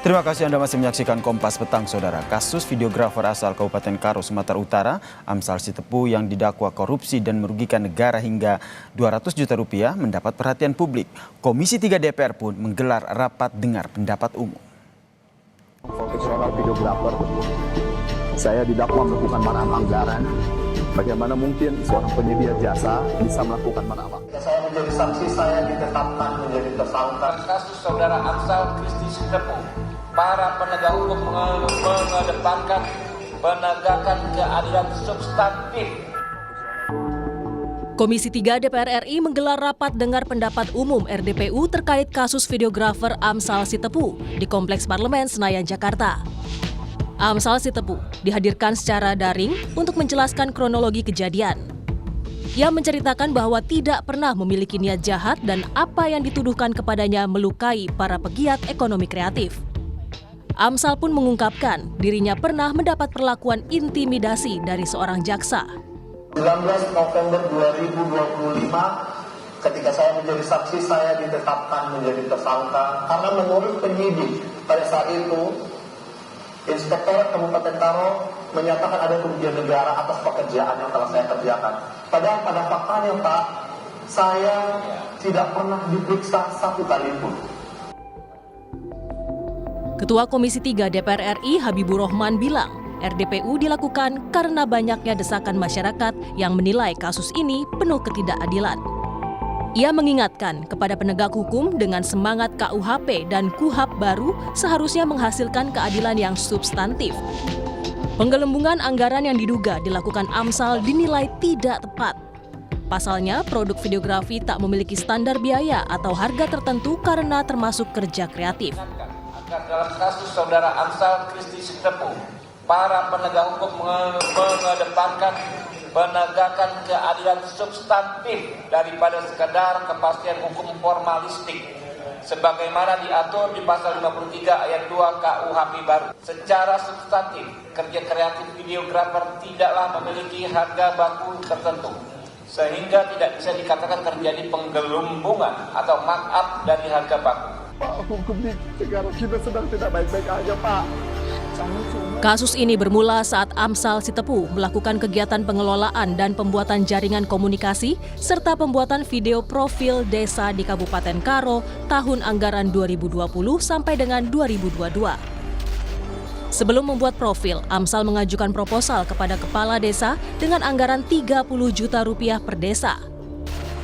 Terima kasih Anda masih menyaksikan Kompas Petang, Saudara. Kasus videografer asal Kabupaten Karo, Sumatera Utara, Amsal Sitepu yang didakwa korupsi dan merugikan negara hingga 200 juta rupiah mendapat perhatian publik. Komisi 3 DPR pun menggelar rapat dengar pendapat umum. Profesional videografer, saya didakwa melakukan manahan anggaran. Bagaimana mungkin seorang penyedia jasa bisa melakukan manahan? Saya menjadi saksi, saya ditetapkan menjadi tersangka. Kasus saudara Amsal Kristi Sitepu, para penegak hukum mengedepankan penegakan keadilan substantif. Komisi 3 DPR RI menggelar rapat dengar pendapat umum RDPU terkait kasus videografer Amsal Sitepu di Kompleks Parlemen Senayan, Jakarta. Amsal Sitepu dihadirkan secara daring untuk menjelaskan kronologi kejadian. Ia menceritakan bahwa tidak pernah memiliki niat jahat dan apa yang dituduhkan kepadanya melukai para pegiat ekonomi kreatif. Amsal pun mengungkapkan dirinya pernah mendapat perlakuan intimidasi dari seorang jaksa. 19 November 2025, ketika saya menjadi saksi, saya ditetapkan menjadi tersangka karena menurut penyidik pada saat itu, Inspektorat Kabupaten Karo menyatakan ada kerugian negara atas pekerjaan yang telah saya kerjakan. Padahal pada faktanya, Pak, saya tidak pernah diperiksa satu kali pun. Ketua Komisi 3 DPR RI Habibur Rahman bilang, RDPU dilakukan karena banyaknya desakan masyarakat yang menilai kasus ini penuh ketidakadilan. Ia mengingatkan kepada penegak hukum dengan semangat KUHP dan KUHAP baru seharusnya menghasilkan keadilan yang substantif. Penggelembungan anggaran yang diduga dilakukan Amsal dinilai tidak tepat. Pasalnya, produk videografi tak memiliki standar biaya atau harga tertentu karena termasuk kerja kreatif. Dalam kasus saudara Amsal Kristi Sitepu, para penegak hukum mengedepankan penegakan keadilan substantif daripada sekedar kepastian hukum formalistik sebagaimana diatur di pasal 53 ayat 2 KUHP baru. Secara substantif, kerja kreatif videografer tidaklah memiliki harga baku tertentu sehingga tidak bisa dikatakan terjadi penggelembungan atau markup dari harga baku. Pak, hukum di negara kita sedang tidak baik-baik aja, Pak. Kasus ini bermula saat Amsal Sitepu melakukan kegiatan pengelolaan dan pembuatan jaringan komunikasi serta pembuatan video profil desa di Kabupaten Karo tahun anggaran 2020 sampai dengan 2022. Sebelum membuat profil, Amsal mengajukan proposal kepada kepala desa dengan anggaran 30 juta rupiah per desa.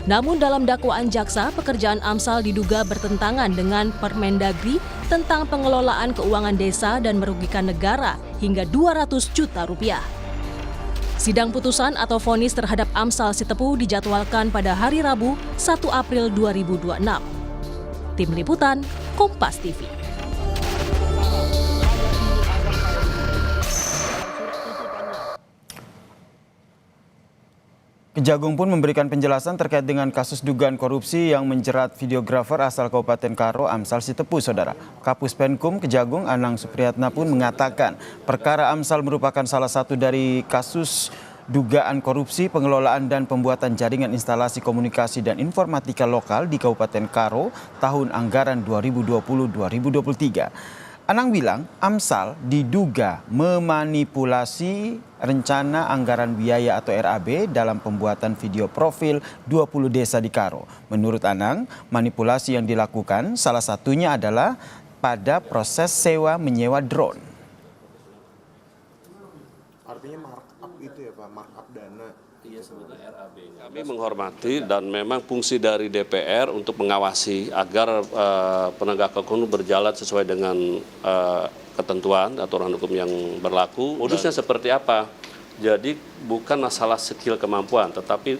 Namun dalam dakwaan jaksa, pekerjaan Amsal diduga bertentangan dengan Permendagri tentang pengelolaan keuangan desa dan merugikan negara hingga 200 juta rupiah. Sidang putusan atau vonis terhadap Amsal Sitepu dijadwalkan pada hari Rabu 1 April 2026. Tim Liputan, Kompas TV. Kejagung pun memberikan penjelasan terkait dengan kasus dugaan korupsi yang menjerat videografer asal Kabupaten Karo, Amsal Sitepu, Saudara. Kapus Penkum Kejagung Anang Supriyatna pun mengatakan perkara Amsal merupakan salah satu dari kasus dugaan korupsi pengelolaan dan pembuatan jaringan instalasi komunikasi dan informatika lokal di Kabupaten Karo tahun anggaran 2020-2023. Anang bilang Amsal diduga memanipulasi rencana anggaran biaya atau RAB dalam pembuatan video profil 20 desa di Karo. Menurut Anang, manipulasi yang dilakukan salah satunya adalah pada proses sewa menyewa drone. Artinya markup itu ya Pak, markup dana. Iya, sebetulnya RAB. Kami menghormati dan memang fungsi dari DPR untuk mengawasi agar penegak hukum berjalan sesuai dengan ketentuan aturan hukum yang berlaku. Modusnya seperti apa? Jadi bukan masalah skill kemampuan, tetapi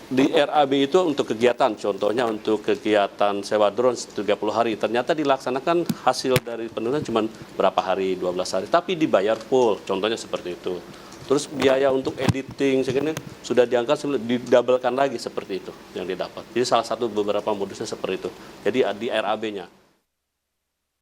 di RAB itu untuk kegiatan, contohnya untuk kegiatan sewa drone 30 hari. Ternyata dilaksanakan hasil dari penurunan cuma berapa hari, 12 hari, tapi dibayar full, contohnya seperti itu. Terus biaya untuk editing segini sudah diangkat, didabelkan lagi seperti itu yang didapat. Jadi salah satu beberapa modusnya seperti itu. Jadi di RAB-nya.